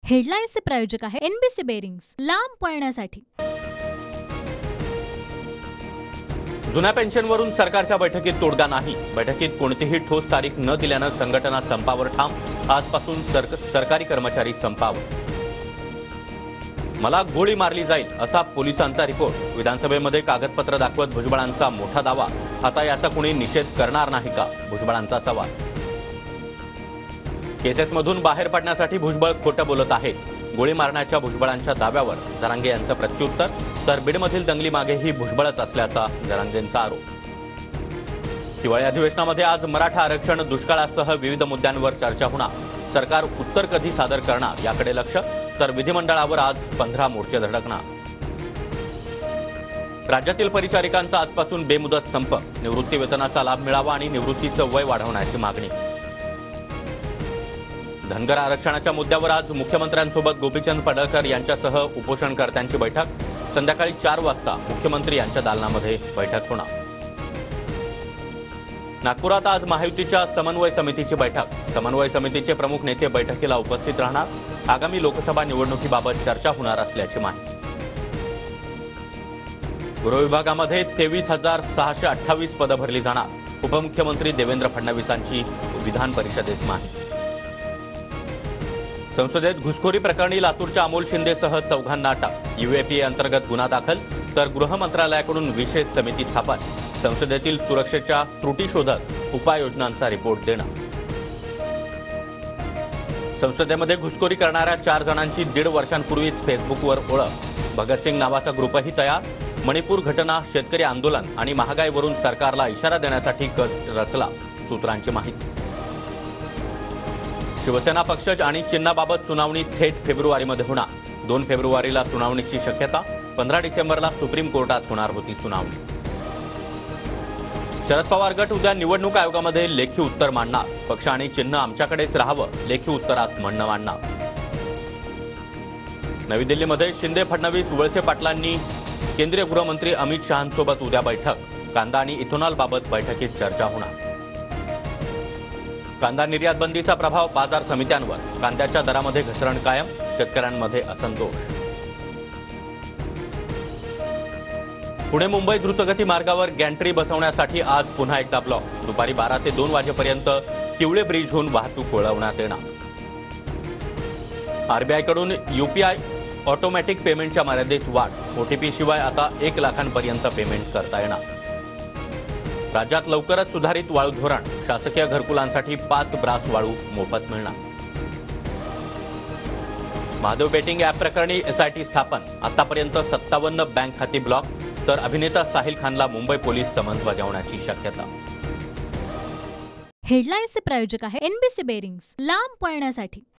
हेडलाईन्सचे प्रायोजक आहे NBC bearings, लांब पळण्यासाठी। जुन्या पेन्शनवरून सरकारच्या बैठकीत तोडगा नाही। बैठकीत कोणतीही ठोस तारीख न दिल्यानं संघटना संपावर ठाम। आजपासून सरकारी कर्मचारी संपावर। मला गोळी मारली जाईल असा पोलिसांचा रिपोर्ट। विधानसभेमध्ये कागदपत्र दाखवत भुजबळांचा मोठा दावा। आता याचा कोणी निषेध करणार नाही का, भुजबळांचा सवाल। केसेसमधून बाहेर पडण्यासाठी भुजबळ खोटं बोलत आहे। गोळी मारण्याच्या भुजबळांच्या दाव्यावर जरांगे यांचं प्रत्युत्तर। तर बीडमधील दंगलीमागेही भुजबळच असल्याचा जरांगेंचा आरोप। हिवाळी अधिवेशनामध्ये आज मराठा आरक्षण, दुष्काळासह विविध मुद्द्यांवर चर्चा होणार। सरकार उत्तर कधी सादर करणार याकडे लक्ष। तर विधिमंडळावर आज 15 मोर्चे धडकणार। राज्यातील परिचारिकांचा आजपासून बेमुदत संप। निवृत्ती वेतनाचा लाभ मिळावा आणि निवृत्तीचं वय वाढवण्याची मागणी। धनगर आरक्षणाच्या मुद्द्यावर आज मुख्यमंत्र्यांसोबत गोपीचंद पडळकर यांच्यासह उपोषणकर्त्यांची बैठक। संध्याकाळी 4 वाजता मुख्यमंत्री यांच्या दालनामध्ये बैठक होणार। नागपुरात आज महायुतीच्या समन्वय समितीची बैठक। समन्वय समितीचे प्रमुख नेते बैठकीला उपस्थित राहणार। आगामी लोकसभा निवडणुकीबाबत चर्चा होणार असल्याची माहिती। गृह विभागामध्ये 23,628 पदं भरली जाणार। उपमुख्यमंत्री देवेंद्र फडणवीसांची विधान परिषदेत माहिती। संसदेत घुसखोरी प्रकरणी लातूरच्या अमोल शिंदेसह 4 अटक। यूएपीए अंतर्गत गुन्हा दाखल। तर गृह मंत्रालयाकडून विशेष समिती स्थापन। संसदेतील सुरक्षेच्या त्रुटी शोधत उपाययोजनांचा रिपोर्ट देणं। संसदेमध्ये घुसखोरी करणाऱ्या 4 जणांची 1.5 वर्षांपूर्वीच फेसबुकवर ओळख। भगतसिंग नावाचा ग्रुपही तयार। मणिपूर घटना, शेतकरी आंदोलन आणि महागाईवरून सरकारला इशारा देण्यासाठी कट रचला, सूत्रांची माहिती। शिवसेना पक्ष आणि चिन्हाबाबत सुनावणी थेट फेब्रुवारीमध्ये होणार। 2 फेब्रुवारीला सुनावणीची शक्यता। 15 डिसेंबरला सुप्रीम कोर्टात होणार होती सुनावणी। शरद पवार गट उद्या निवडणूक आयोगामध्ये लेखी उत्तर मांडणार। पक्ष आणि चिन्ह आमच्याकडेच राहावं, लेखी उत्तरात म्हणणं मांडणार। नवी दिल्लीमध्ये शिंदे, फडणवीस, वळसे पाटलांनी केंद्रीय गृहमंत्री अमित शहांसोबत उद्या बैठक। कांदा आणि इथेनॉलबाबत बैठकीत चर्चा होणार। कांदा निर्यात बंदीचा प्रभाव बाजार समित्यांवर। कांद्याच्या दरामध्ये घसरण कायम, शेतकऱ्यांमध्ये असंतोष। पुणे मुंबई द्रुतगती मार्गावर गॅन्ट्री बसवण्यासाठी आज पुन्हा एकदा ब्लॉक। दुपारी 12 ते 2 वाजेपर्यंत किवळे ब्रिजहून वाहतूक वळवण्यात येणार। आरबीआयकडून यूपीआय ऑटोमॅटिक पेमेंटच्या मर्यादेत वाढ। ओटीपी शिवाय आता 1 लाखांपर्यंत पेमेंट करता येणार। राज्यात लवकरच सुधारित वाळू धोरण। शासकीय घरकुलांसाठी 5 ब्रास वाळू मोफत मिळणार। महादेव बेटिंग ॲप प्रकरणी एसआयटी स्थापन। आतापर्यंत 57 बँक खाती ब्लॉक। तर अभिनेता साहिल खानला मुंबई पोलीस समन्स बजावण्याची शक्यता। हेडलाईन्सचे प्रायोजक आहे एनबीसी बेरिंग्स, लांब पळण्यासाठी।